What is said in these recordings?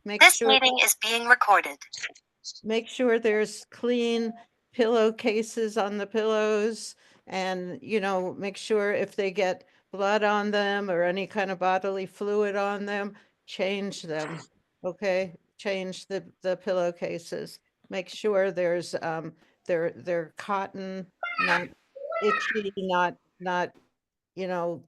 Make This sure meeting is being recorded. make sure there's clean pillowcases on the pillows, and make sure if they get blood on them or any kind of bodily fluid on them, change them. Okay, change the pillowcases. Make sure there's they're cotton, not itchy, not you know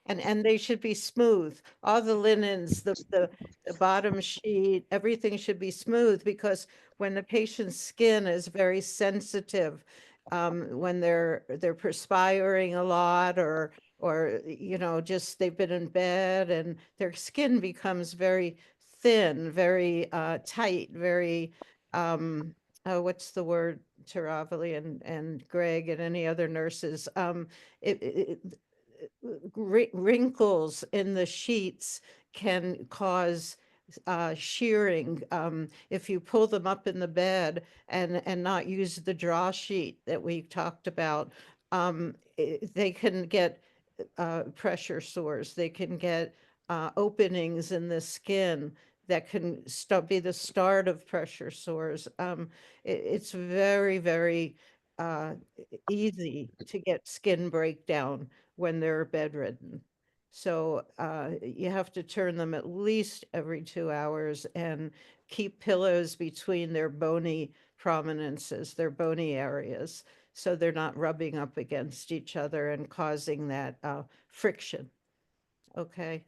and they should be smooth. All the linens, the bottom sheet, everything should be smooth, because when the patient's skin is very sensitive, when they're perspiring a lot, or just they've been in bed and their skin becomes very thin, very tight, very what's the word, Taravali and Greg and any other nurses, wrinkles in the sheets can cause shearing. If you pull them up in the bed and not use the draw sheet that we talked about, they can get pressure sores. They can get openings in the skin that can be the start of pressure sores. It's very, very uh, easy to get skin breakdown when they're bedridden. So you have to turn them at least every 2 hours and keep pillows between their bony prominences, their bony areas, so they're not rubbing up against each other and causing that friction. Okay.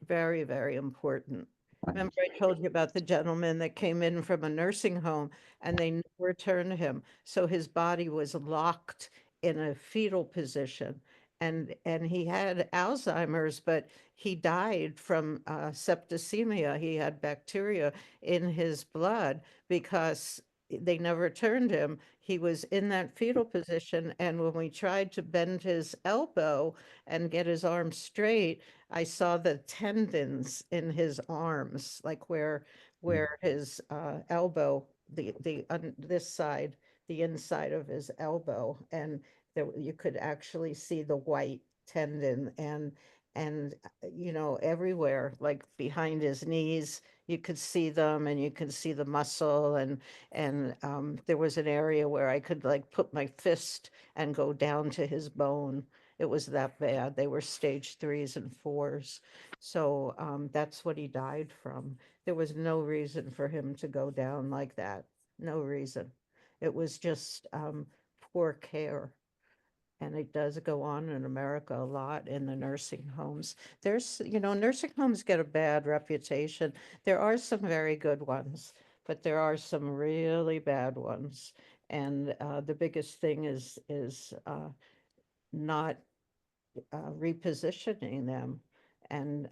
Very, very important. Remember, I told you about the gentleman that came in from a nursing home and they never returned him. So his body was locked in a fetal position. And he had Alzheimer's, but he died from septicemia. He had bacteria in his blood because they never turned him. He was in that fetal position. And when we tried to bend his elbow and get his arm straight, I saw the tendons in his arms, like where his elbow, this side, the inside of his elbow, and there you could actually see the white tendon, and everywhere, like behind his knees, you could see them, and you could see the muscle, and there was an area where I could like put my fist and go down to his bone. It was that bad. They were stage threes and fours. So that's what he died from. There was no reason for him to go down like that. No reason. It was just poor care. And it does go on in America a lot in the nursing homes. Nursing homes get a bad reputation. There are some very good ones, but there are some really bad ones. And the biggest thing is not repositioning them and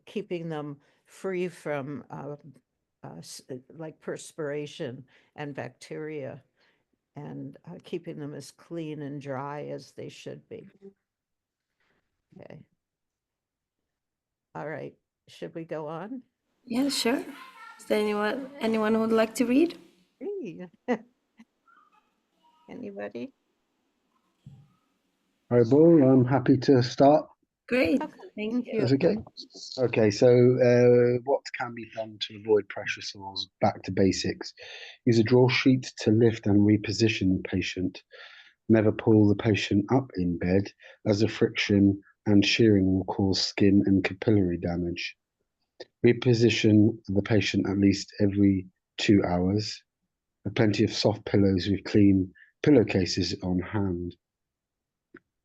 keeping them free from like perspiration and bacteria, and keeping them as clean and dry as they should be. Okay. All right. Should we go on? Yeah, sure. Is there anyone who would like to read? Hey. Anybody? All right, Paul, I'm happy to start. Great, Okay, thank thank you. you. That's okay. Okay, so what can be done to avoid pressure sores? Back to basics. Use a draw sheet to lift and reposition the patient. Never pull the patient up in bed, as the friction and shearing will cause skin and capillary damage. Reposition the patient at least every 2 hours. Have plenty of soft pillows with clean pillowcases on hand.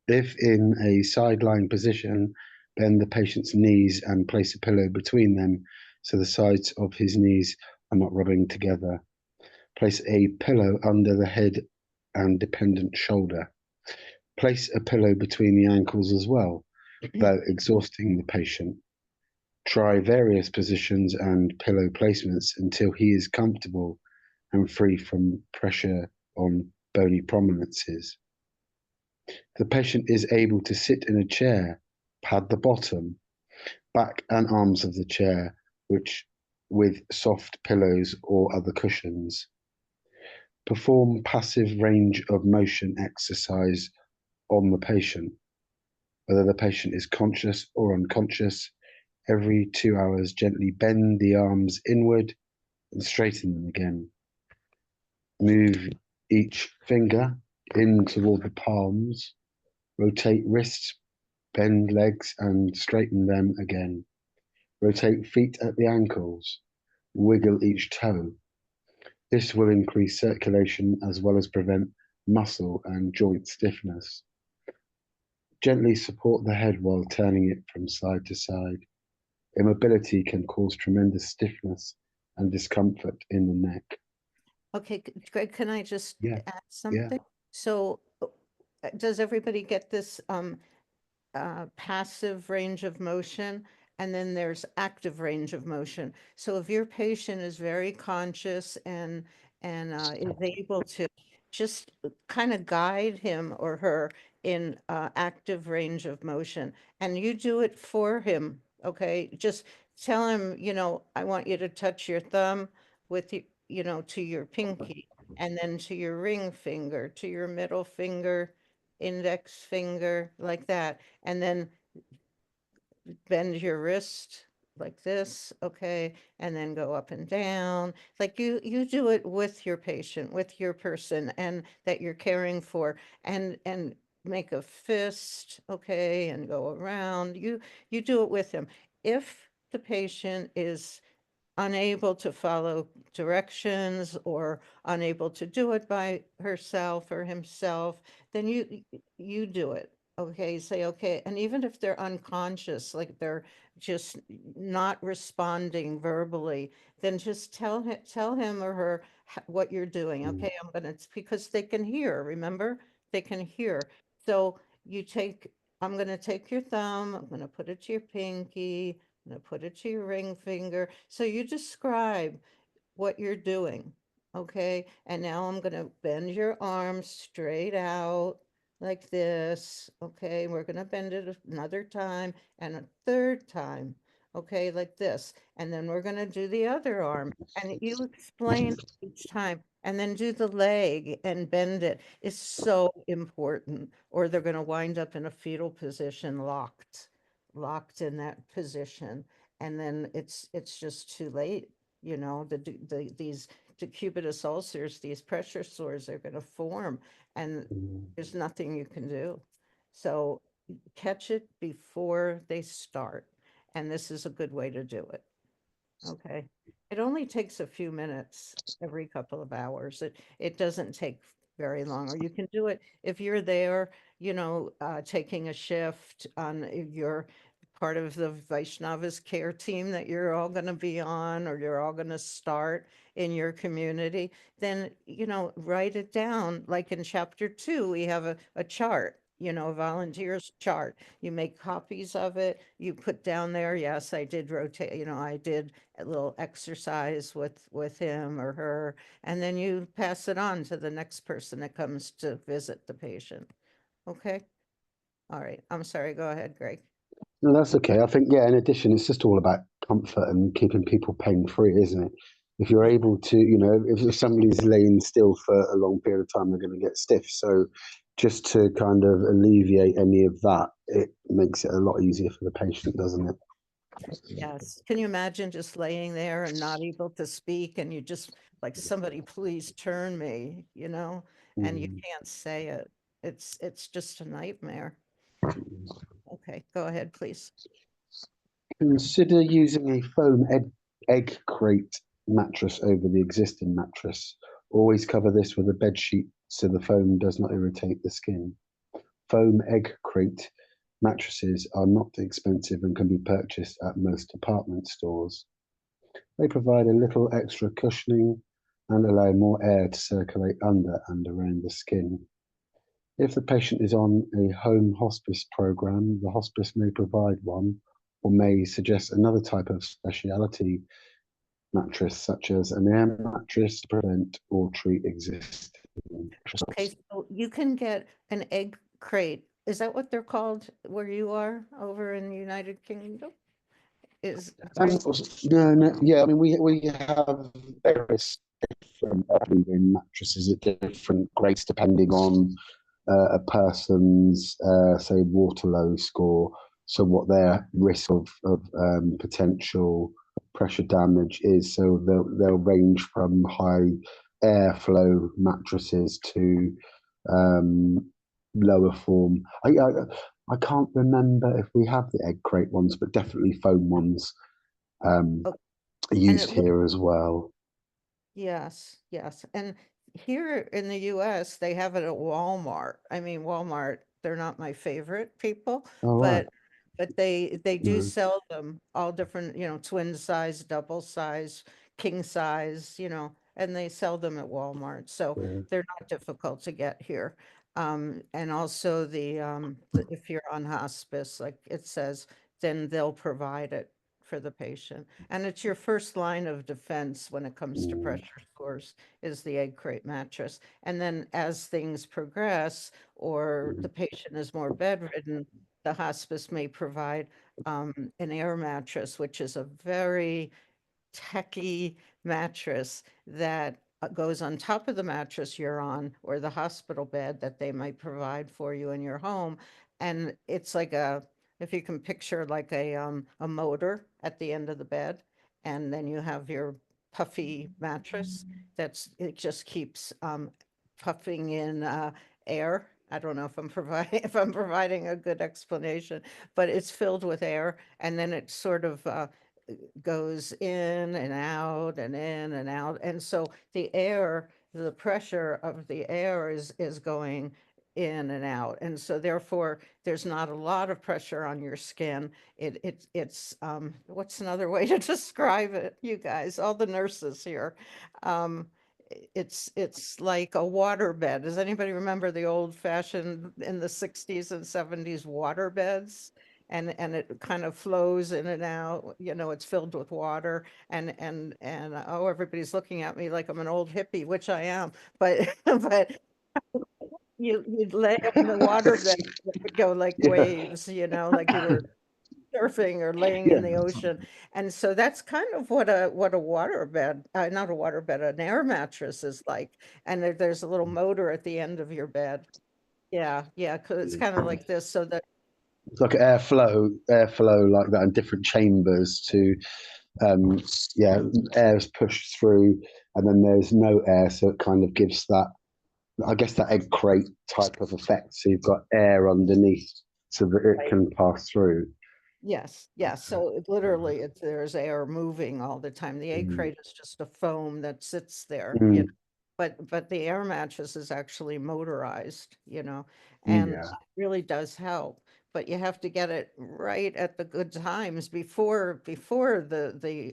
If in a side-lying position, bend the patient's knees and place a pillow between them so the sides of his knees are not rubbing together. Place a pillow under the head and dependent shoulder. Place a pillow between the ankles as well, without exhausting the patient. Try various positions and pillow placements until he is comfortable and free from pressure on bony prominences. The patient is able to sit in a chair, pad the bottom, back and arms of the chair, with soft pillows or other cushions. Perform passive range of motion exercise on the patient. Whether the patient is conscious or unconscious, Every 2 hours, gently bend the arms inward and straighten them again. Move each finger in toward the palms. Rotate wrists, bend legs and straighten them again. Rotate feet at the ankles. Wiggle each toe. This will increase circulation as well as prevent muscle and joint stiffness. Gently support the head while turning it from side to side. Immobility can cause tremendous stiffness and discomfort in the neck. Okay, Greg, can I just Yeah, add yeah. something? So does everybody get this passive range of motion? And then there's active range of motion. So if your patient is very conscious and is able to just kind of guide him or her in active range of motion, and you do it for him, okay? Just tell him, I want you to touch your thumb with to your pinky, and then to your ring finger, to your middle finger, index finger, like that. And then bend your wrist like this, okay, and then go up and down. Like you do it with your patient, with your person, and that you're caring for, and make a fist, okay, and go around. You do it with him. If the patient is unable to follow directions or unable to do it by herself or himself, then you do it. Okay, say okay. And even if they're unconscious, like they're just not responding verbally, then just tell him or her what you're doing. Mm. Okay, because they can hear, remember? They can hear. So I'm gonna take your thumb, I'm gonna put it to your pinky, I'm gonna put it to your ring finger. So you describe what you're doing, okay? And now I'm gonna bend your arms straight out like this, okay? We're gonna bend it another time and a third time, okay, like this. And then we're gonna do the other arm. And you explain each time, and then do the leg and bend it. It's so important, or they're gonna wind up in a fetal position, locked in that position. And then it's just too late. These decubitus ulcers, these pressure sores are going to form, and Mm. there's nothing you can do. So catch it before they start. And this is a good way to do it. Okay. It only takes a few minutes every couple of hours. It doesn't take very long, or you can do it if you're there, taking a shift on if you're part of the Vaishnava's care team that you're all going to be on, or you're all going to start in your community, then, write it down. Like in chapter 2, we have a chart, a volunteers chart. You make copies of it. You put down there, yes, I did rotate, I did a little exercise with him or her, and then you pass it on to the next person that comes to visit the patient. Okay? All right. I'm sorry. Go ahead, Greg. No, that's okay. I think, yeah, in addition, it's just all about comfort and keeping people pain free, isn't it? If you're able to, if somebody's laying still for a long period of time, they're going to get stiff. So just to kind of alleviate any of that, it makes it a lot easier for the patient, doesn't it? Yes. Can you imagine just laying there and not able to speak, and you just like, somebody please turn me, and you Mm. can't say it. It's just a nightmare. Okay, go ahead, please. Consider using a foam egg crate mattress over the existing mattress. Always cover this with a bed sheet so the foam does not irritate the skin. Foam egg crate mattresses are not expensive and can be purchased at most department stores. They provide a little extra cushioning and allow more air to circulate under and around the skin. If the patient is on a home hospice program, the hospice may provide one or may suggest another type of specialty mattress, such as an air mattress, to prevent or treat existing Okay, so you can get an egg crate. Is that what they're called where you are over in the United Kingdom? Is Greg? No, no, yeah. I mean, we have various different mattresses at different grades depending on a person's say Waterloo score. so what their risk of potential pressure damage is. So they'll range from high airflow mattresses to lower form. I can't remember if we have the egg crate ones, but definitely foam ones Oh, are and used it looks, here as well. yes, yes. And here in the US, they have it at Walmart. I mean, Walmart, they're not my favorite people, All right. but they do No, sell them all different, twin size, double size, king size, and they sell them at Walmart. So yeah. they're not difficult to get here. And also if you're on hospice, like it says, then they'll provide it for the patient. And it's your first line of defense when it comes to Mm, pressure sores is the egg crate mattress. And then as things progress or mm, the patient is more bedridden, the hospice may provide an air mattress, which is a very techy mattress that goes on top of the mattress you're on or the hospital bed that they might provide for you in your home. And it's like if you can picture like a motor at the end of the bed, and then you have your puffy mattress it just keeps puffing in air. I don't know if I'm providing if I'm providing a good explanation, but it's filled with air, and then it sort of goes in and out and in and out. And so the pressure of the air is going in and out. And so therefore, there's not a lot of pressure on your skin. It's what's another way to describe it, you guys, all the nurses here. Um, it's like a water bed. Does anybody remember the old fashioned in the 60s and 70s water beds? And it kind of flows in and out, it's filled with water, and oh, everybody's looking at me like I'm an old hippie, which I am, but but you'd lay in the water bed, it would go like yeah, waves, like you were surfing or laying in yeah. the ocean. And so that's kind of what a water bed, not a water bed, an air mattress is like. And there's a little motor at the end of your bed. Yeah, yeah, because it's kind of like this, so that It's like airflow like that in different chambers to, um, yeah, air is pushed through, and then there's no air, so it kind of gives that, I guess, that egg crate type of effect. So you've got air underneath, so that it right. can pass through. Yes, yes. So literally, there's air moving all the time. The egg Mm, crate is just a foam that sits there, mm, but the air mattress is actually motorized, and yeah. it really does help. But you have to get it right at the good times before the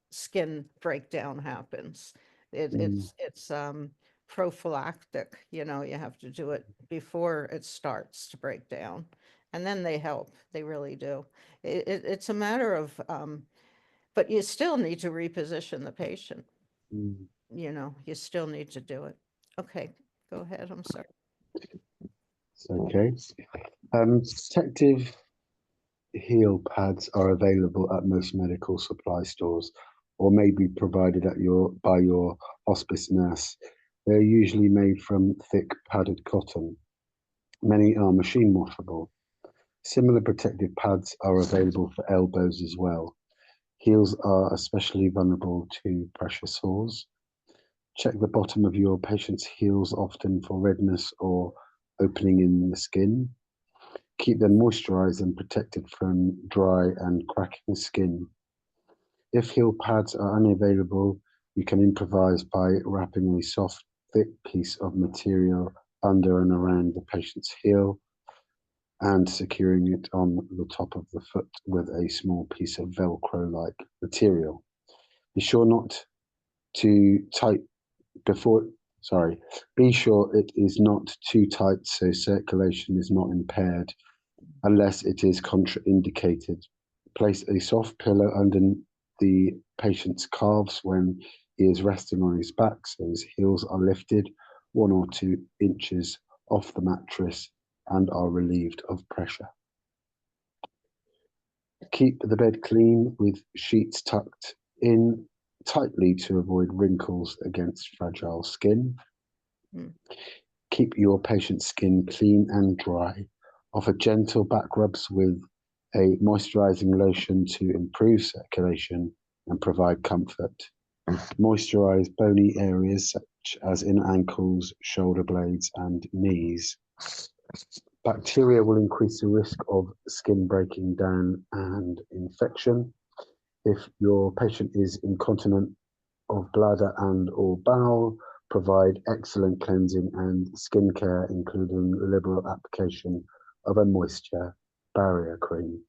skin breakdown happens. Mm, It's prophylactic, you have to do it before it starts to break down, and then they help. They really do. It's a matter of, but you still need to reposition the patient. mm. You still need to do it. Okay, go ahead. I'm sorry. It's okay. Protective heel pads are available at most medical supply stores or may be provided by your hospice nurse. They're usually made from thick padded cotton. Many are machine washable. Similar protective pads are available for elbows as well. Heels are especially vulnerable to pressure sores. Check the bottom of your patient's heels often for redness or opening in the skin. Keep them moisturized and protected from dry and cracking skin. If heel pads are unavailable, you can improvise by wrapping a soft, thick piece of material under and around the patient's heel and securing it on the top of the foot with a small piece of Velcro-like material. Be sure not to tight before, sorry, be sure it is not too tight so circulation is not impaired unless it is contraindicated. Place a soft pillow under the patient's calves when he is resting on his back so his heels are lifted 1 or 2 inches off the mattress and are relieved of pressure. Keep the bed clean with sheets tucked in tightly to avoid wrinkles against fragile skin. Mm. Keep your patient's skin clean and dry. Offer gentle back rubs with a moisturizing lotion to improve circulation and provide comfort. Moisturize bony areas such as in ankles, shoulder blades, and knees. Bacteria will increase the risk of skin breaking down and infection. If your patient is incontinent of bladder and or bowel, provide excellent cleansing and skincare, including liberal application of a moisture barrier cream.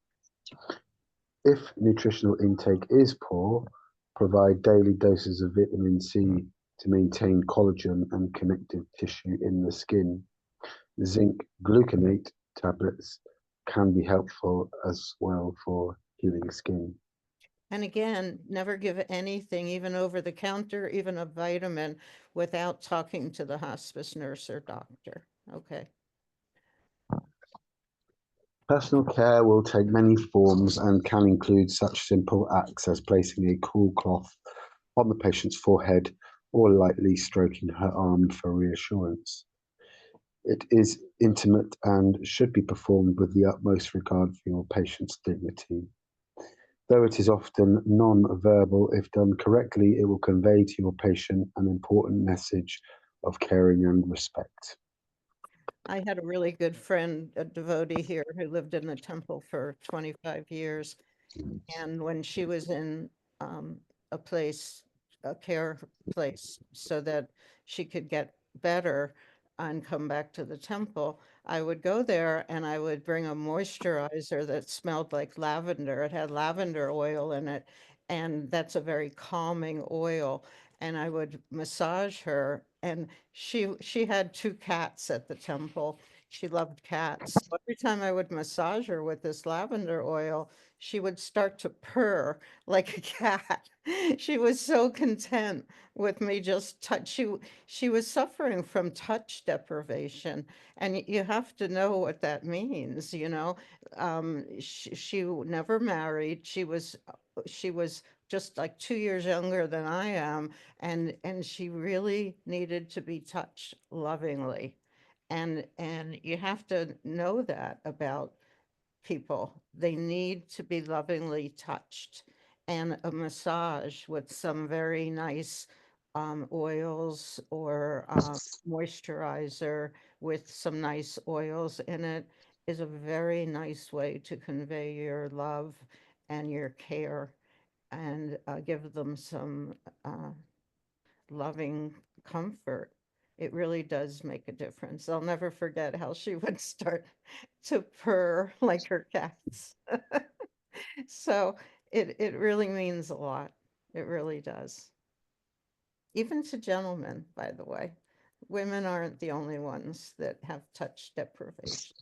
If nutritional intake is poor, provide daily doses of vitamin C to maintain collagen and connective tissue in the skin. Zinc gluconate tablets can be helpful as well for healing skin. And again, never give anything, even over the counter, even a vitamin, without talking to the hospice nurse or doctor. Okay. Personal care will take many forms and can include such simple acts as placing a cool cloth on the patient's forehead or lightly stroking her arm for reassurance. It is intimate and should be performed with the utmost regard for your patient's dignity. Though it is often non-verbal, if done correctly, it will convey to your patient an important message of caring and respect. I had a really good friend, a devotee here, who lived in the temple for 25 years. And when she was in um, a place, a care place, so that she could get better and come back to the temple, I would go there and I would bring a moisturizer that smelled like lavender. It had lavender oil in it, and that's a very calming oil. And I would massage her, and she had two cats at the temple. She loved cats. So every time I would massage her with this lavender oil, she would start to purr like a cat. She was so content with me just touch. She was suffering from touch deprivation, and you have to know what that means, you know. She never married. She was just like 2 years younger than I am, and she really needed to be touched lovingly. And you have to know that about people. They need to be lovingly touched. And a massage with some very nice oils or moisturizer with some nice oils in it is a very nice way to convey your love and your care, and give them some uh, loving comfort. It really does make a difference. I'll never forget how she would start to purr like her cats. So it really means a lot. It really does. Even to gentlemen, by the way. Women aren't the only ones that have touch deprivation.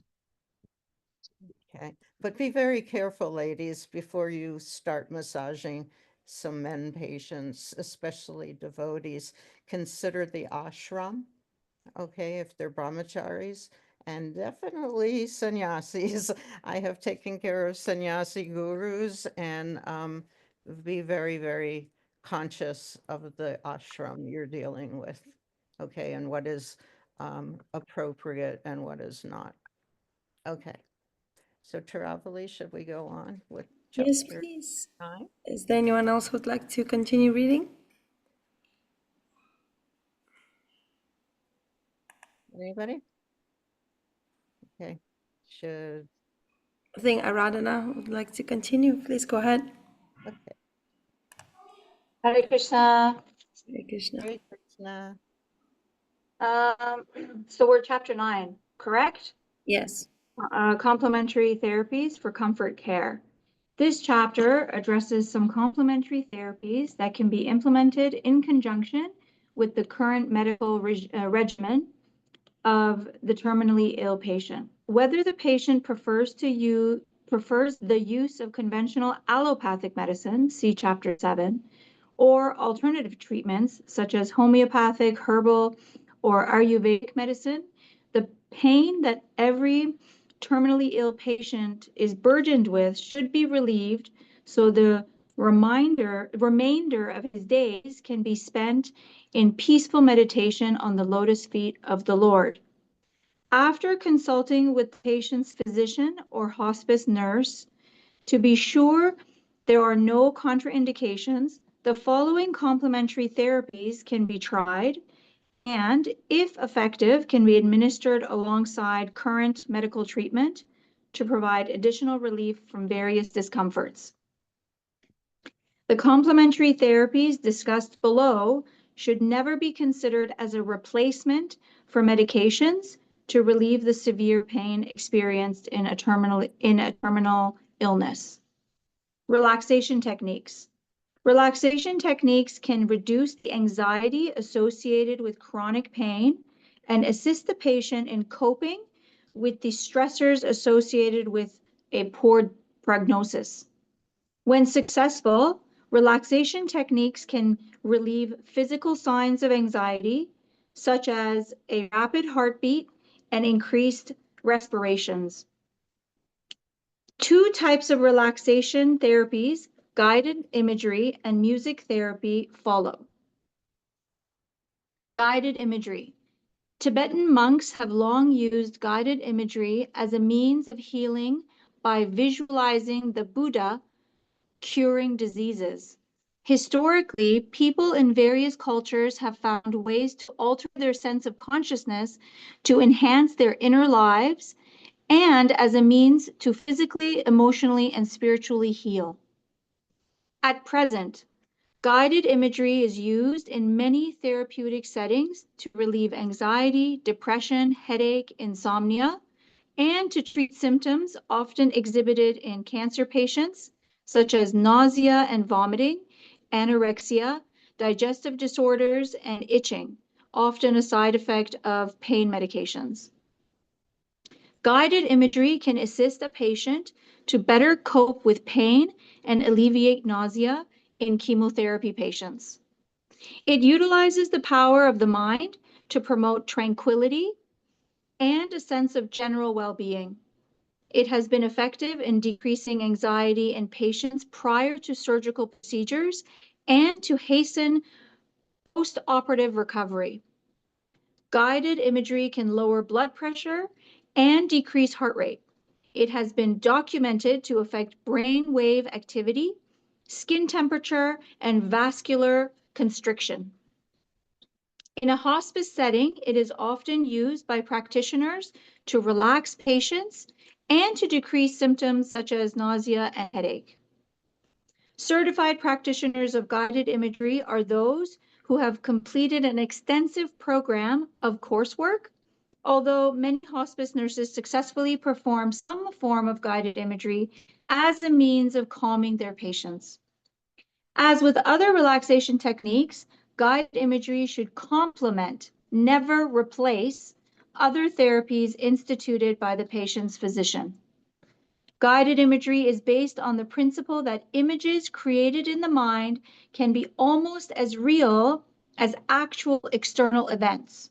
Okay. But be very careful, ladies, before you start massaging some men patients, especially devotees. Consider the ashram, okay, if they're brahmacharis, and definitely sannyasis. I have taken care of sannyasi gurus, and be very, very conscious of the ashram you're dealing with, okay, and what is appropriate and what is not. Okay, so Taravali, should we go on with Yes, chapter please. 9? Is there anyone else who'd like to continue reading? Anybody? Okay, should, I think Aradhana would like to continue. Please go ahead. okay. Hare Krishna. Hare Krishna. Hare Krishna. So we're chapter 9, correct? Yes. Complementary therapies for comfort care. This chapter addresses some complementary therapies that can be implemented in conjunction with the current medical regimen of the terminally ill patient. Whether the patient prefers the use of conventional allopathic medicine, see chapter 7, or alternative treatments such as homeopathic, herbal, or Ayurvedic medicine, the pain that every terminally ill patient is burdened with should be relieved so the remainder of his days can be spent in peaceful meditation on the lotus feet of the Lord. After consulting with the patient's physician or hospice nurse, To be sure there are no contraindications, the following complementary therapies can be tried and, if effective, can be administered alongside current medical treatment to provide additional relief from various discomforts. The complementary therapies discussed below should never be considered as a replacement for medications to relieve the severe pain experienced in a terminal illness. Relaxation techniques. Relaxation techniques can reduce the anxiety associated with chronic pain and assist the patient in coping with the stressors associated with a poor prognosis. When successful, relaxation techniques can relieve physical signs of anxiety, such as a rapid heartbeat and increased respirations. Two types of relaxation therapies, guided imagery and music therapy, follow. Guided imagery. Tibetan monks have long used guided imagery as a means of healing by visualizing the Buddha curing diseases. Historically, people in various cultures have found ways to alter their sense of consciousness to enhance their inner lives and as a means to physically, emotionally, and spiritually heal. At present, guided imagery is used in many therapeutic settings to relieve anxiety, depression, headache, insomnia, and to treat symptoms often exhibited in cancer patients, such as nausea and vomiting, anorexia, digestive disorders, and itching, often a side effect of pain medications. Guided imagery can assist a patient to better cope with pain and alleviate nausea in chemotherapy patients. It utilizes the power of the mind to promote tranquility and a sense of general well-being. It has been effective in decreasing anxiety in patients prior to surgical procedures and to hasten post-operative recovery. Guided imagery can lower blood pressure and decrease heart rate. It has been documented to affect brain wave activity, skin temperature, and vascular constriction. In a hospice setting, it is often used by practitioners to relax patients and to decrease symptoms such as nausea and headache. Certified practitioners of guided imagery are those who have completed an extensive program of coursework, although many hospice nurses successfully perform some form of guided imagery as a means of calming their patients. As with other relaxation techniques, guided imagery should complement, never replace, other therapies instituted by the patient's physician. Guided imagery is based on the principle that images created in the mind can be almost as real as actual external events.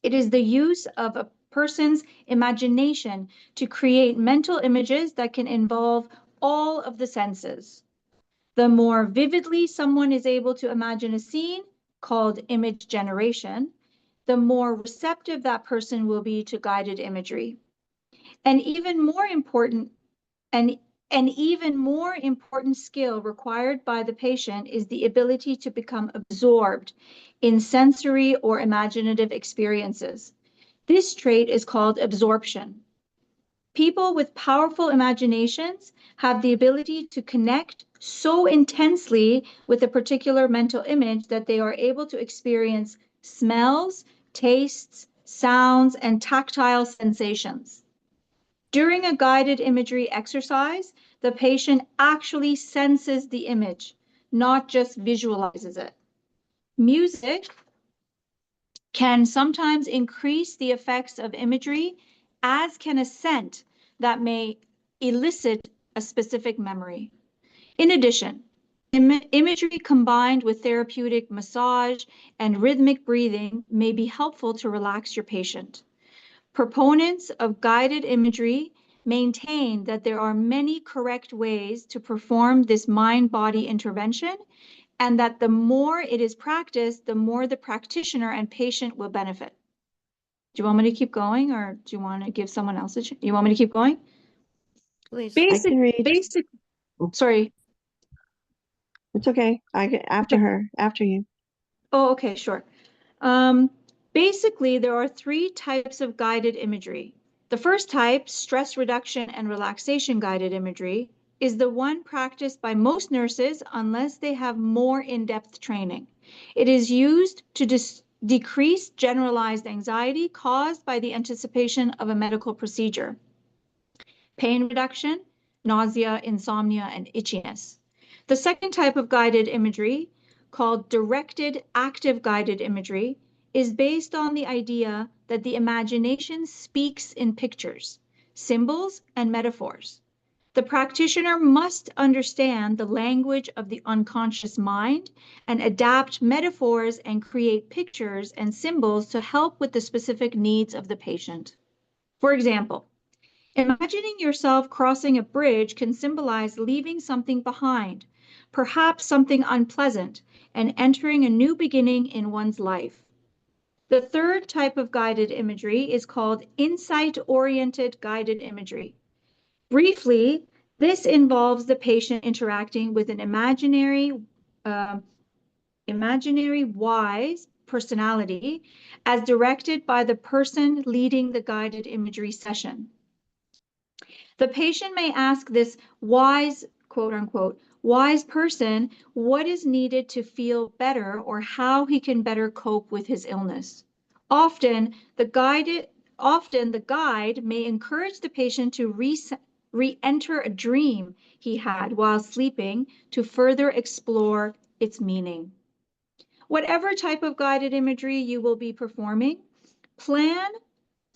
It is the use of a person's imagination to create mental images that can involve all of the senses. The more vividly someone is able to imagine a scene, called image generation, the more receptive that person will be to guided imagery. An even more important skill required by the patient is the ability to become absorbed in sensory or imaginative experiences. This trait is called absorption. People with powerful imaginations have the ability to connect so intensely with a particular mental image that they are able to experience smells, tastes, sounds, and tactile sensations. During a guided imagery exercise, the patient actually senses the image, not just visualizes it. Music can sometimes increase the effects of imagery, as can a scent that may elicit a specific memory. In addition, imagery combined with therapeutic massage and rhythmic breathing may be helpful to relax your patient. Proponents of guided imagery maintain that there are many correct ways to perform this mind-body intervention, and that the more it is practiced, the more the practitioner and patient will benefit. Do you want me to keep going, or do you want to give someone else a chance? You want me to keep going? Please. I Basic, can read. basic, sorry. It's okay. After her, after you. Oh, okay, sure. Basically, there are three types of guided imagery. The first type, stress reduction and relaxation guided imagery, is the one practiced by most nurses unless they have more in-depth training. It is used to decrease generalized anxiety caused by the anticipation of a medical procedure, pain reduction, nausea, insomnia, and itchiness. The second type of guided imagery, called directed active guided imagery, is based on the idea that the imagination speaks in pictures, symbols, and metaphors. The practitioner must understand the language of the unconscious mind and adapt metaphors and create pictures and symbols to help with the specific needs of the patient. For example, imagining yourself crossing a bridge can symbolize leaving something behind, perhaps something unpleasant, and entering a new beginning in one's life. The third type of guided imagery is called insight-oriented guided imagery. Briefly, this involves the patient interacting with an imaginary wise personality as directed by the person leading the guided imagery session. The patient may ask this wise, quote unquote, wise person what is needed to feel better or how he can better cope with his illness. Often the guide may encourage the patient to re-enter a dream he had while sleeping to further explore its meaning. Whatever type of guided imagery you will be performing, plan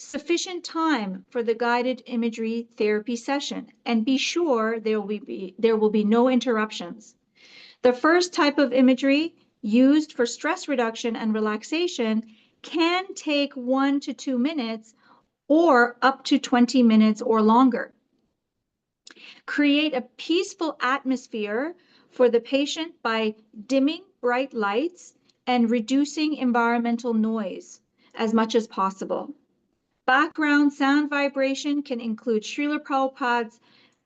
sufficient time for the guided imagery therapy session and be sure there will be no interruptions. The first type of imagery used for stress reduction and relaxation can take 1 to 2 minutes or up to 20 minutes or longer. Create a peaceful atmosphere for the patient by dimming bright lights and reducing environmental noise as much as possible. Background sound vibration can include Srila Prabhupada's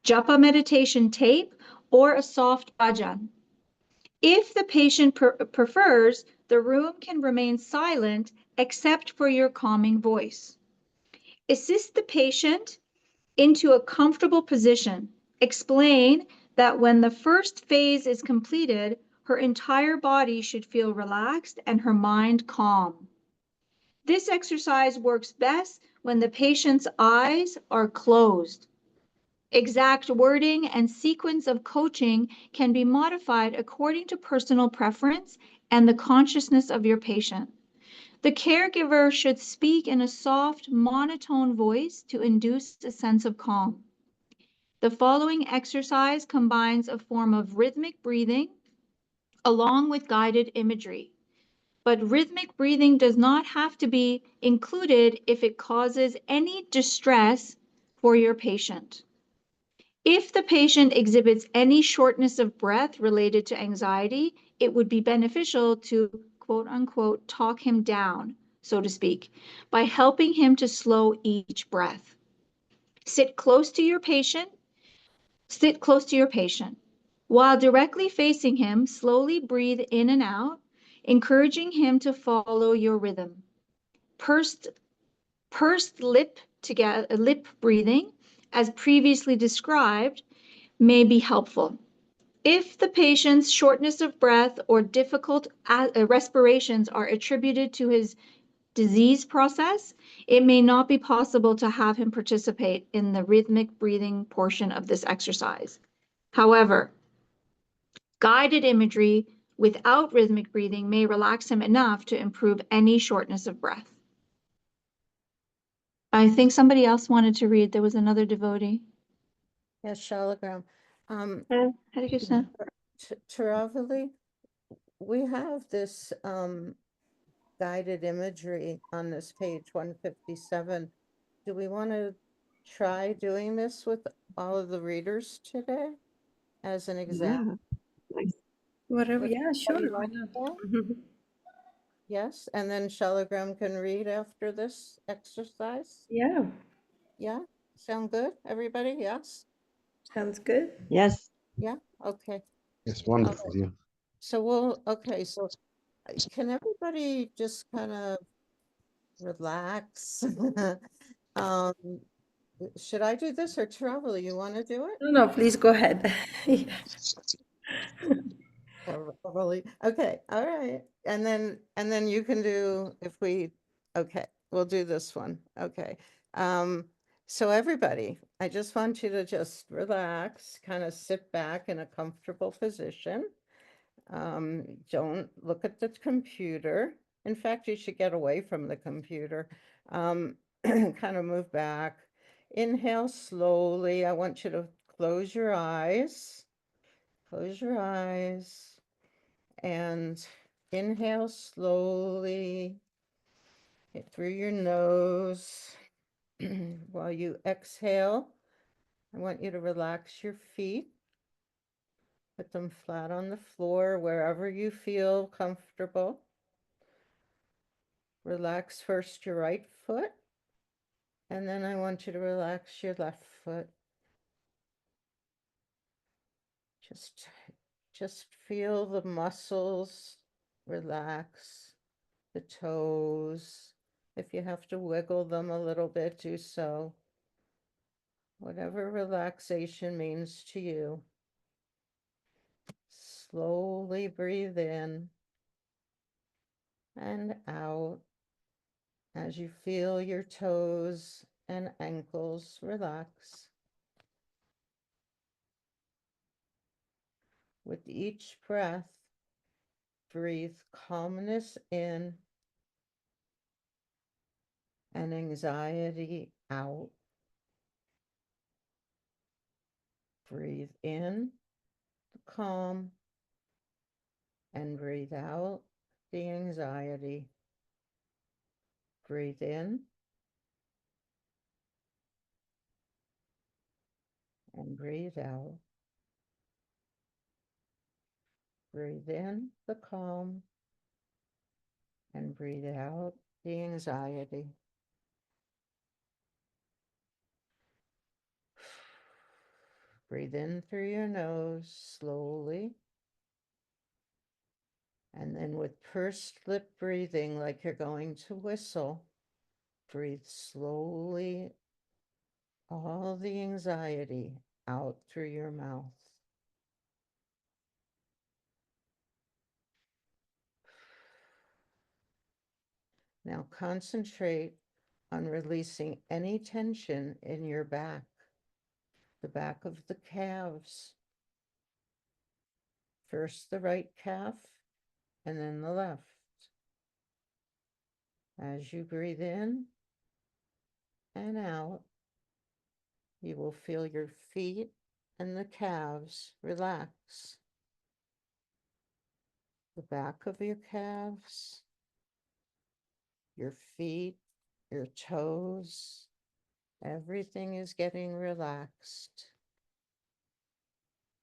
japa meditation tape or a soft bhajan. If the patient prefers, the room can remain silent except for your calming voice. Assist the patient into a comfortable position. Explain that when the first phase is completed, her entire body should feel relaxed and her mind calm. This exercise works best when the patient's eyes are closed. Exact wording and sequence of coaching can be modified according to personal preference and the consciousness of your patient. The caregiver should speak in a soft, monotone voice to induce a sense of calm. The following exercise combines a form of rhythmic breathing along with guided imagery. But rhythmic breathing does not have to be included if it causes any distress for your patient. If the patient exhibits any shortness of breath related to anxiety, it would be beneficial to quote unquote talk him down, so to speak, by helping him to slow each breath. Sit close to your patient. While directly facing him, slowly breathe in and out, encouraging him to follow your rhythm. Pursed lip breathing, as previously described, may be helpful. If the patient's shortness of breath or difficult respirations are attributed to his disease process, it may not be possible to have him participate in the rhythmic breathing portion of this exercise. However, guided imagery without rhythmic breathing may relax him enough to improve any shortness of breath. I think somebody else wanted to read. There was another devotee. Yes, Shalagram. Hare Krishna. Taravali, we have this guided imagery on this page 157. Do we want to try doing this with all of the readers today as an example? Yeah. Nice. Whatever. Would Yeah, sure. anybody Why like not? that? Yes, and then Shalagram can read after this exercise? Yeah. Yeah, sound good, everybody? Yes? Sounds good. Yes. Yeah, okay. It's wonderful. Yeah. Okay, so can everybody just kind of relax? Um, should I do this or Travel? You want to do it? No, no, please go ahead. Yeah. Oh, really? Okay, all right. And then you can do if we, okay, we'll do this one. Okay. Um, so everybody, I just want you to just relax, kind of sit back in a comfortable position. Don't look at the computer. In fact, you should get away from the computer. Kind of move back. Inhale slowly. I want you to close your eyes. Close your eyes and inhale slowly through your nose. While you exhale, I want you to relax your feet. Put them flat on the floor wherever you feel comfortable. Relax first your right foot, and then I want you to relax your left foot. Just, just feel the muscles relax, the toes. If you have to wiggle them a little bit, do so. Whatever relaxation means to you. Slowly breathe in and out as you feel your toes and ankles relax. With each breath, breathe calmness in and anxiety out. Breathe in the calm and breathe out the anxiety. Breathe in and breathe out. Breathe in the calm and breathe out the anxiety. Breathe in through your nose slowly. And then with pursed lip breathing, like you're going to whistle, breathe slowly all the anxiety out through your mouth. Now concentrate on releasing any tension in your back, the back of the calves. First the right calf and then the left. As you breathe in and out, you will feel your feet and the calves relax. The back of your calves, your feet, your toes, everything is getting relaxed.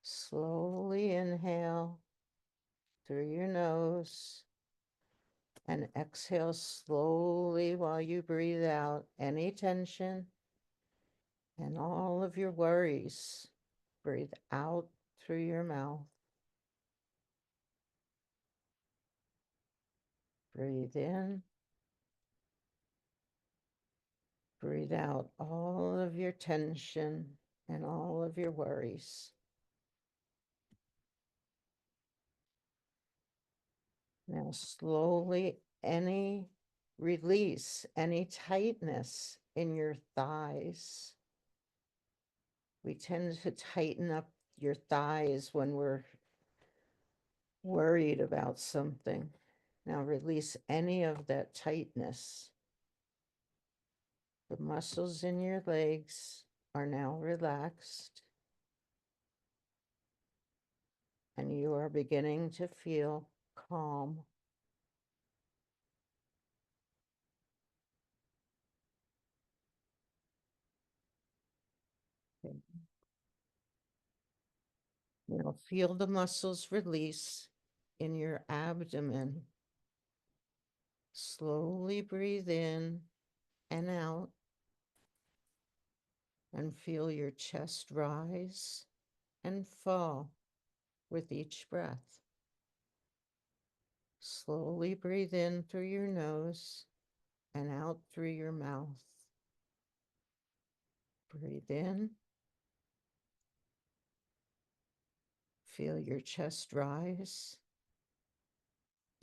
Slowly inhale through your nose and exhale slowly while you breathe out any tension and all of your worries. Breathe out through your mouth. Breathe in. Breathe out all of your tension and all of your worries. Now slowly release any tightness in your thighs. We tend to tighten up your thighs when we're worried about something. Now release any of that tightness. The muscles in your legs are now relaxed, and you are beginning to feel calm. Okay. Now feel the muscles release in your abdomen. Slowly breathe in and out. And feel your chest rise and fall with each breath. Slowly breathe in through your nose and out through your mouth. Breathe in. Feel your chest rise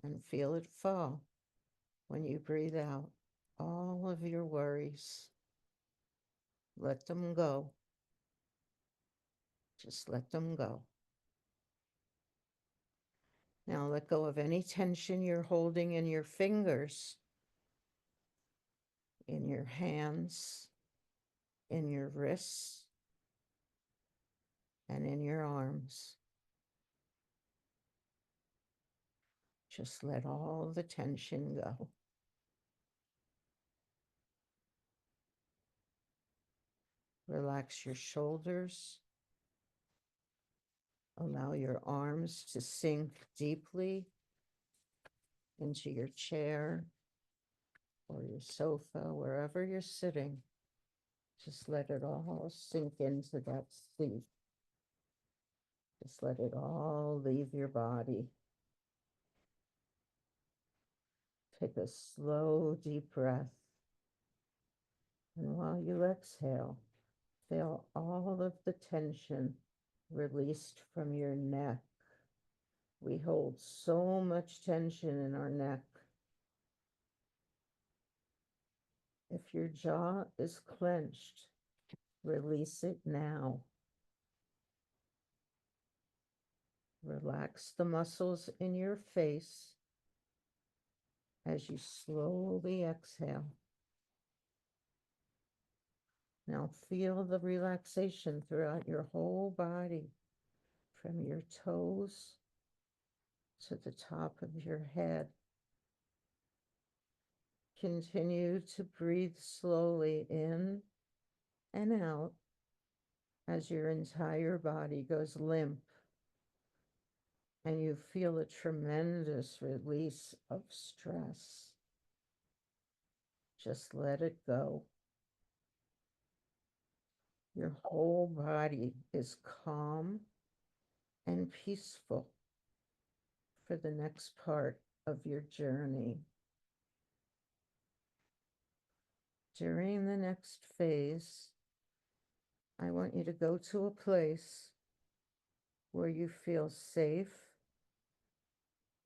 and feel it fall when you breathe out. All of your worries, let them go. Just let them go. Now let go of any tension you're holding in your fingers, in your hands, in your wrists, and in your arms. Just let all the tension go. Relax your shoulders. Allow your arms to sink deeply into your chair or your sofa, wherever you're sitting. Just let it all sink into that seat. Just let it all leave your body. Take a slow, deep breath. And while you exhale, feel all of the tension released from your neck. We hold so much tension in our neck. If your jaw is clenched, release it now. Relax the muscles in your face as you slowly exhale. Now feel the relaxation throughout your whole body, from your toes to the top of your head. Continue to breathe slowly in and out as your entire body goes limp and you feel a tremendous release of stress. Just let it go. Your whole body is calm and peaceful for the next part of your journey. During the next phase, I want you to go to a place where you feel safe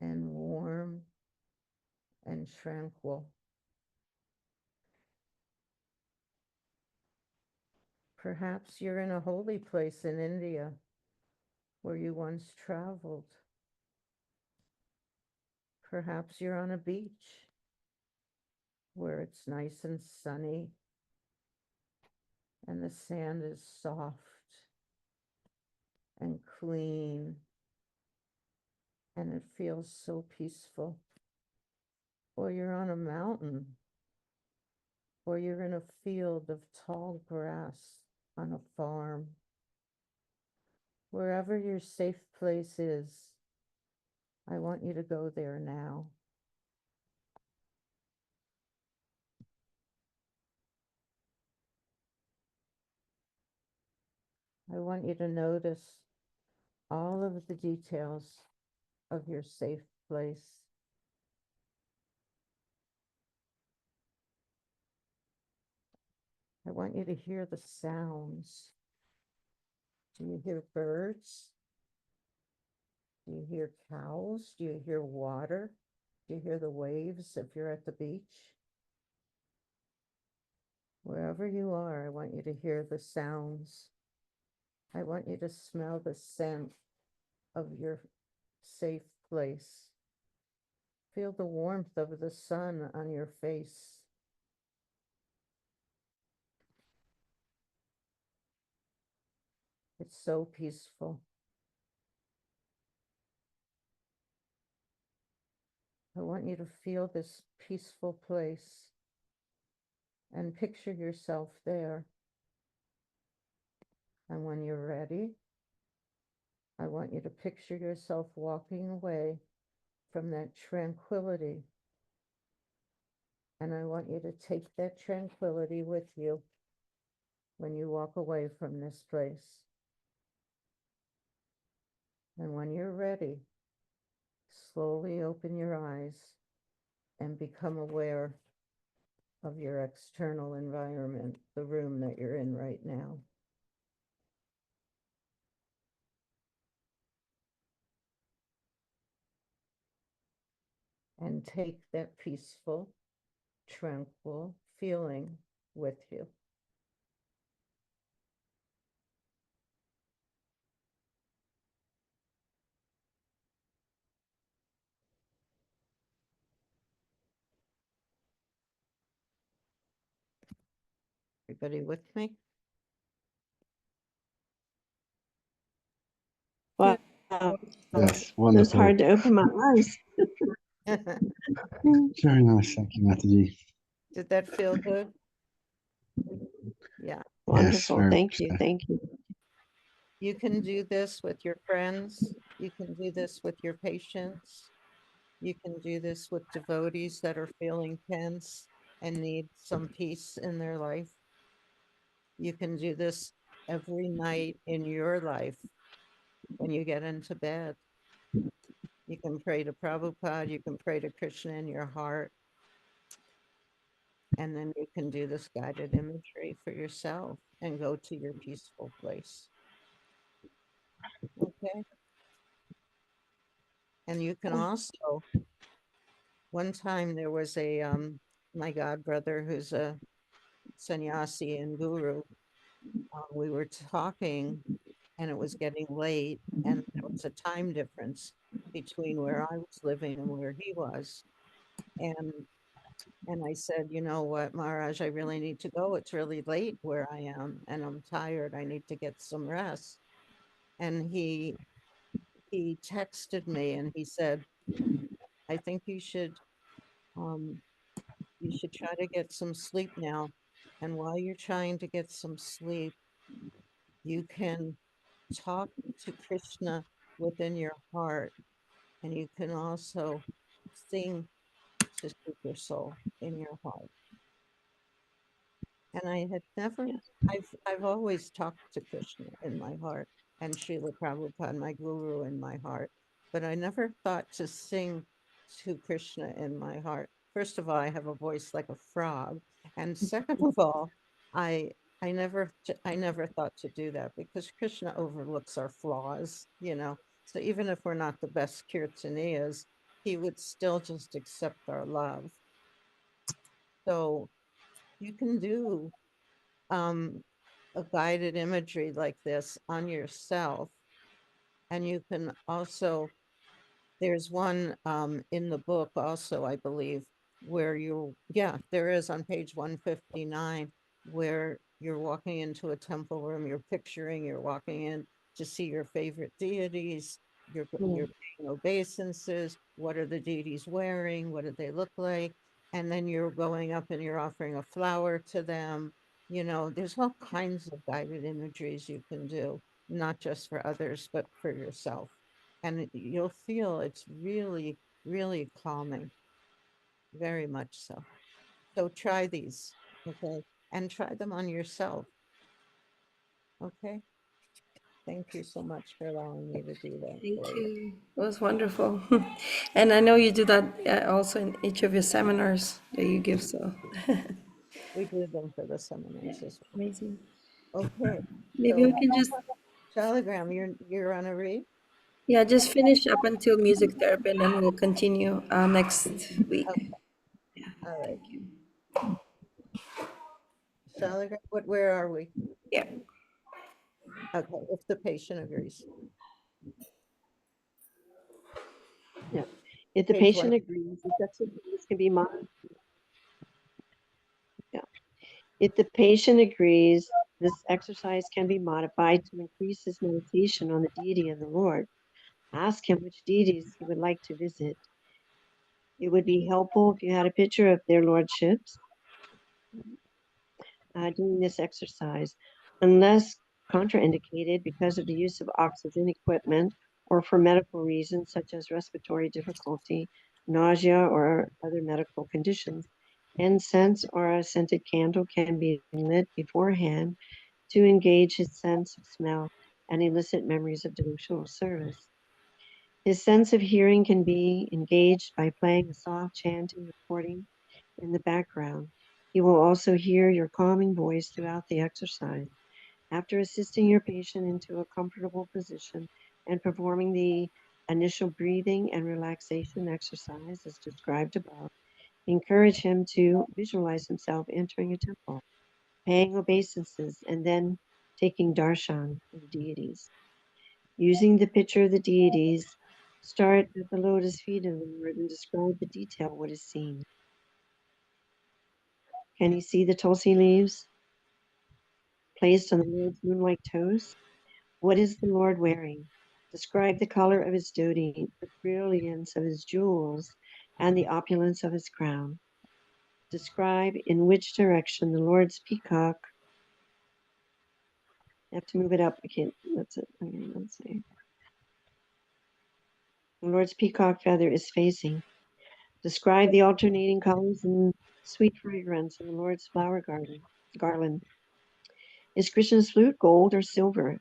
and warm and tranquil. Perhaps you're in a holy place in India where you once traveled. Perhaps you're on a beach where it's nice and sunny and the sand is soft and clean and it feels so peaceful. Or you're on a mountain, or you're in a field of tall grass on a farm. Wherever your safe place is, I want you to go there now. I want you to notice all of the details of your safe place. I want you to hear the sounds. Do you hear birds? Do you hear cows? Do you hear water? Do you hear the waves if you're at the beach? Wherever you are, I want you to hear the sounds. I want you to smell the scent of your safe place. Feel the warmth of the sun on your face. It's so peaceful. I want you to feel this peaceful place and picture yourself there. And when you're ready, I want you to picture yourself walking away from that tranquility. And I want you to take that tranquility with you when you walk away from this place. And when you're ready, slowly open your eyes and become aware of your external environment, the room that you're in right now. And take that peaceful, tranquil feeling with you. Everybody with me? Wow. Yes, It was wonderful. hard to open my eyes. Very nice. Thank you, Mataji. Did that feel good? Yeah. Yes, Wonderful. very Thank much you. so. Thank you. You can do this with your friends. You can do this with your patients. You can do this with devotees that are feeling tense and need some peace in their life. You can do this every night in your life when you get into bed. You can pray to Prabhupada, you can pray to Krishna in your heart, and then you can do this guided imagery for yourself and go to your peaceful place. Okay? And you can also, one time there was a, my god brother who's a sannyasi and guru, we were talking and it was getting late and there was a time difference between where I was living and where he was. And I said, you know what, Maharaj, I really need to go. It's really late where I am and I'm tired. I need to get some rest. And he texted me and he said, I think um you should try to get some sleep now. And while you're trying to get some sleep, you can talk to Krishna within your heart, and you can also sing to Super Soul in your heart. And I had never, Yes. I've always talked to Krishna in my heart and Srila Prabhupada, my guru, in my heart, but I never thought to sing to Krishna in my heart. First of all, I have a voice like a frog, and second of all, I I never thought to do that because Krishna overlooks our flaws, you know. So even if we're not the best kirtaniyas, he would still just accept our love. So you can do um, a guided imagery like this on yourself. And you can also, there's one in the book also, I believe, where you, yeah, there is on page 159, where you're walking into a temple room, you're picturing, you're walking in to see your favorite deities, you're paying obeisances, what are the deities wearing, what do they look like? And then you're going up and you're offering a flower to them. You know, there's all kinds of guided imageries you can do, not just for others, but for yourself. And you'll feel it's really, really calming, very much so. So try these, okay? And try them on yourself, okay? Thank you so much for allowing me to do that Thank for you. you. It was wonderful. And I know you do that also in each of your seminars that you give, so We do them for the seminars as amazing. well. Okay, Maybe so we can just, Shalagram, you're on a read? yeah, just finish up until music therapy and then we'll continue next week. Okay, Yeah, all right. thank you. Shalagram, where are we? Yeah. Okay, if the patient agrees. Yeah. If the Page one. patient agrees, this exercise can be modified. Yeah. If the patient agrees, this exercise can be modified to increase his meditation on the deity of the Lord. Ask him which deities he would like to visit. It would be helpful if you had a picture of their lordships doing this exercise, unless contraindicated because of the use of oxygen equipment or for medical reasons such as respiratory difficulty, nausea, or other medical conditions. Incense or a scented candle can be lit beforehand to engage his sense of smell and elicit memories of devotional service. His sense of hearing can be engaged by playing a soft chanting recording in the background. He will also hear your calming voice throughout the exercise. After assisting your patient into a comfortable position and performing the initial breathing and relaxation exercise as described above, encourage him to visualize himself entering a temple, paying obeisances, and then taking darshan of the deities. Using the picture of the deities, start at the lotus feet of the Lord and describe the detail what is seen. Can you see the tulsi leaves placed on the Lord's moonlight toes? What is the Lord wearing? Describe the color of his dhoti, the brilliance of his jewels, and the opulence of his crown. Describe in which direction the Lord's peacock. I have to move it up. I can't. That's it. Okay, let's see. The Lord's peacock feather is facing. Describe the alternating colors and sweet fragrance in the Lord's flower garland. Is Krishna's flute gold or silver?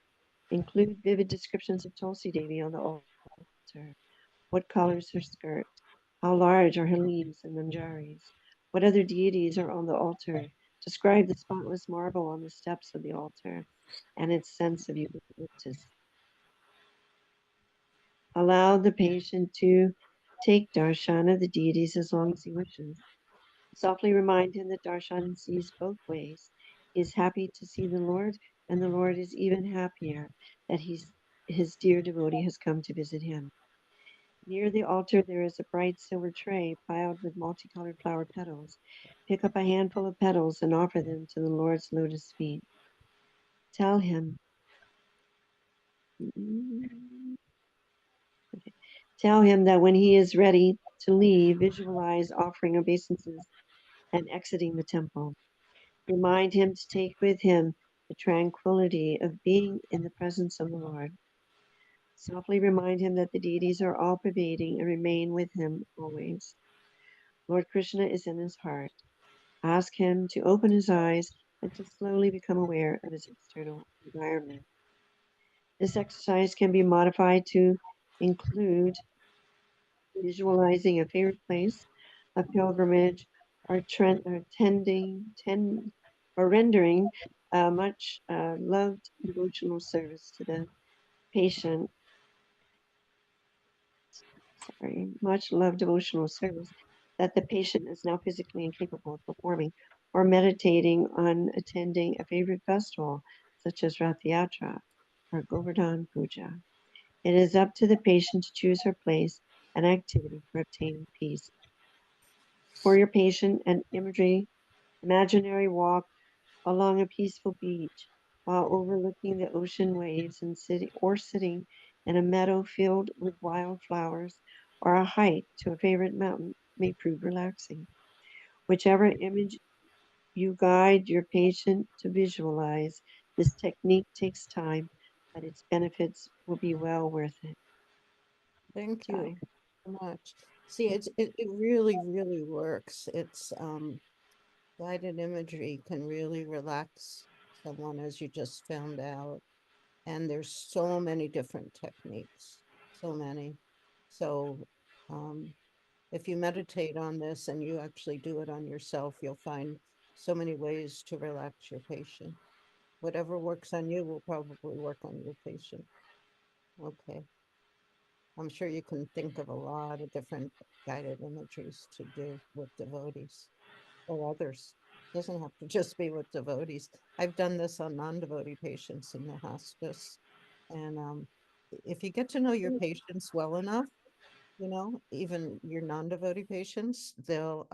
Include vivid descriptions of Tulsi Devi on the altar. What color is her skirt? How large are her leaves and manjaris? What other deities are on the altar? Describe the spotless marble on the steps of the altar and its sense of eucalyptus. Allow the patient to take darshan of the deities as long as he wishes. Softly remind him that darshan sees both ways. He is happy to see the Lord, and the Lord is even happier that his dear devotee has come to visit him. Near the altar, there is a bright silver tray piled with multicolored flower petals. Pick up a handful of petals and offer them to the Lord's lotus feet. Tell him, okay. Tell him that when he is ready to leave, visualize offering obeisances and exiting the temple. Remind him to take with him the tranquility of being in the presence of the Lord. Softly remind him that the deities are all pervading and remain with him always. Lord Krishna is in his heart. Ask him to open his eyes and to slowly become aware of his external environment. This exercise can be modified to include visualizing a favorite place, a pilgrimage, or rendering much loved devotional service to the patient. Sorry, much loved devotional service that the patient is now physically incapable of performing, or meditating on attending a favorite festival, such as Rath Yatra or Govardhan Puja. It is up to the patient to choose her place and activity for obtaining peace. For your patient, an imaginary walk along a peaceful beach while overlooking the ocean waves and sitting in a meadow filled with wild flowers, or a hike to a favorite mountain may prove relaxing. Whichever image you guide your patient to visualize, this technique takes time, but its benefits will be well worth it. Thank Sorry. you so much. See, it really, really works. Guided imagery can really relax someone, as you just found out. And there's so many different techniques, so many. So, um, if you meditate on this and you actually do it on yourself, you'll find so many ways to relax your patient. Whatever works on you will probably work on your patient. Okay. I'm sure you can think of a lot of different guided imageries to do with devotees or others. Doesn't have to just be with devotees. I've done this on non-devotee patients in the hospice. And if you get to know your patients well enough, even your non-devotee patients, they'll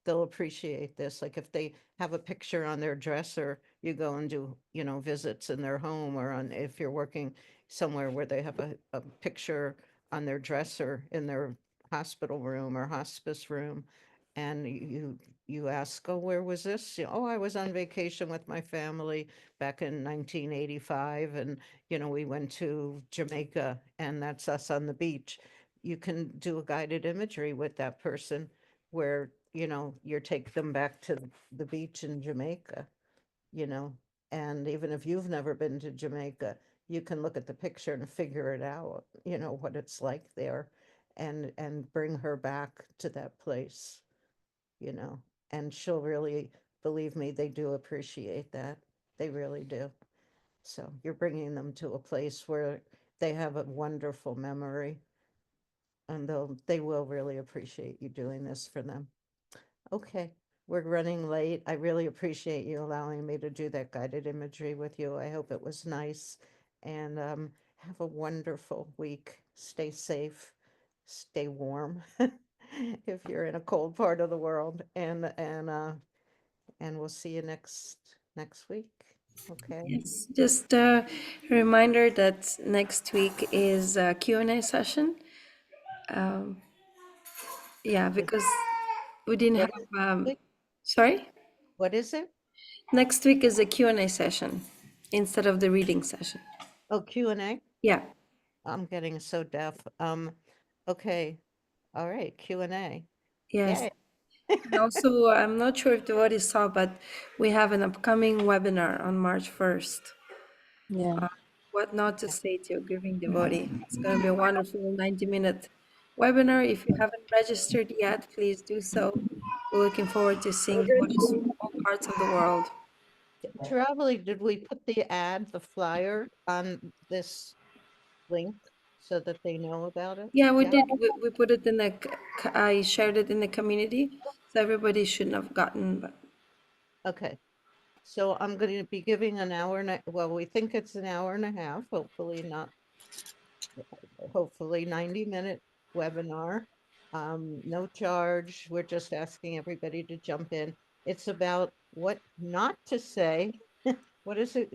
appreciate this. Like if they have a picture on their dresser, you go and do, visits in their home, or on if you're working somewhere where they have a picture on their dresser in their hospital room or hospice room, and you ask, oh, where was this? Oh, I was on vacation with my family back in 1985, and we went to Jamaica, and that's us on the beach. You can do a guided imagery with that person where, you take them back to the beach in Jamaica, you know. And even if you've never been to Jamaica, you can look at the picture and figure it out, you know, what it's like there, and bring her back to that place, you know. And she'll really, believe me, they do appreciate that. They really do. So you're bringing them to a place where they have a wonderful memory, and they will really appreciate you doing this for them. Okay, we're running late. I really appreciate you allowing me to do that guided imagery with you. I hope it was nice, and have a wonderful week. Stay safe, stay warm if you're in a cold part of the world, and we'll see you next week. Okay. Yes, just a reminder that next week is a Q&A session. Um, yeah, Is- because we didn't What have, is um, it? sorry? What is it? Next week is a Q&A session instead of the reading session. Oh, Q&A? Yeah, I'm getting so deaf. Okay. All right, Q&A. yes. Yay. And also, I'm not sure if the audience saw, but we have an upcoming webinar on March 1st. Yeah. What not to say to your grieving devotee. It's going to be a wonderful 90-minute webinar. If you haven't registered yet, please do so. We're looking forward to seeing devotees from all parts of the world. Traveling, did we put the flyer on this link so that they know about it? Yeah, we Yeah, did. We put it in I shared it in the community, so everybody shouldn't have gotten. But okay. So I'm going to be giving an hour and well, we think it's an hour and a half, hopefully not, hopefully 90-minute webinar. No charge. We're just asking everybody to jump in. It's about what not to say. What is it?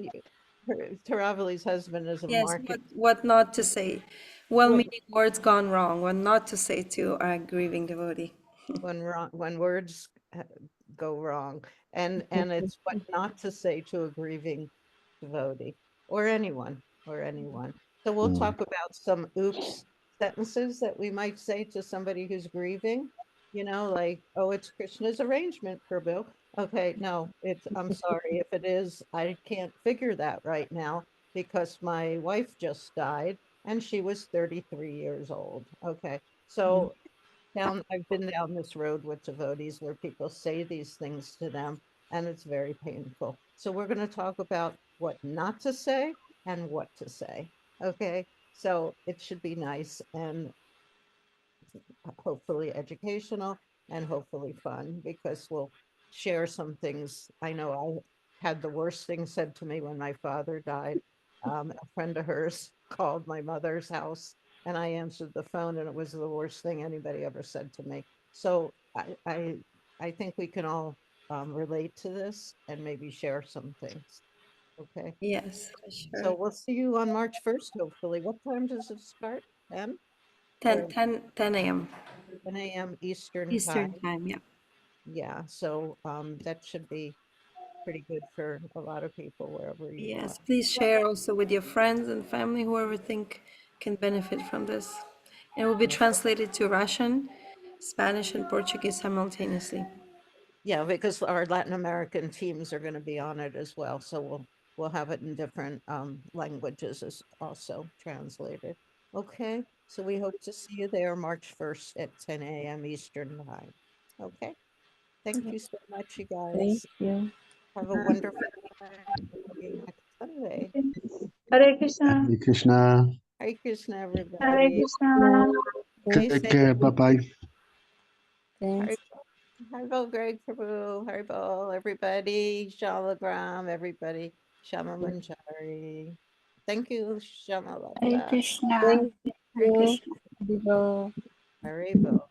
Taravali's husband is a yes, market. what not to say. What Well-meaning words gone wrong. What not to say to a grieving devotee. when words go wrong, and it's what not to say to a grieving devotee or anyone. So we'll Mm. talk about some oops sentences that we might say to somebody who's grieving, like, oh, it's Krishna's arrangement, Prabhu. Okay, no, I'm sorry if it is. I can't figure that right now because my wife just died and she was 33 years old. Okay, so I've been down this road with devotees where people say these things to them, and it's very painful. So we're going to talk about what not to say and what to say. Okay. So it should be nice and hopefully educational and hopefully fun, because we'll share some things. I know I had the worst thing said to me when my father died. A friend of hers called my mother's house and I answered the phone, and it was the worst thing anybody ever said to me. So I think we can all relate to this and maybe share some things. Okay. Yes, for So sure. we'll see you on March 1st, hopefully. What time does it start? 10 10, or 10 a.m. 10 a.m. Eastern time? Eastern time. Yeah. Yeah, so that should be pretty good for a lot of people wherever you are. Yes, please share also with your friends and family, whoever think can benefit from this. It will be translated to Russian, Spanish, and Portuguese simultaneously. Yeah, because our Latin American teams are going to be on it as well, so we'll have it in different languages as also translated. Okay, so we hope to see you there March 1st at 10 a.m. Eastern time. Okay, thank you so much, you Thank guys. you. Have a wonderful weekend. See you next Sunday. Hare Krishna. Hare Krishna. Hare Krishna, Hare everybody. Krishna. Stay Take safe. care. Bye bye. Hare Thanks. Haribol, Greg Prabhu, Haribol, everybody, Shalagram, everybody, Shama Manjari. Thank you, Shama Hare Lata. Krishna. Thank Hare you. Krishna. Vivo. Haribol.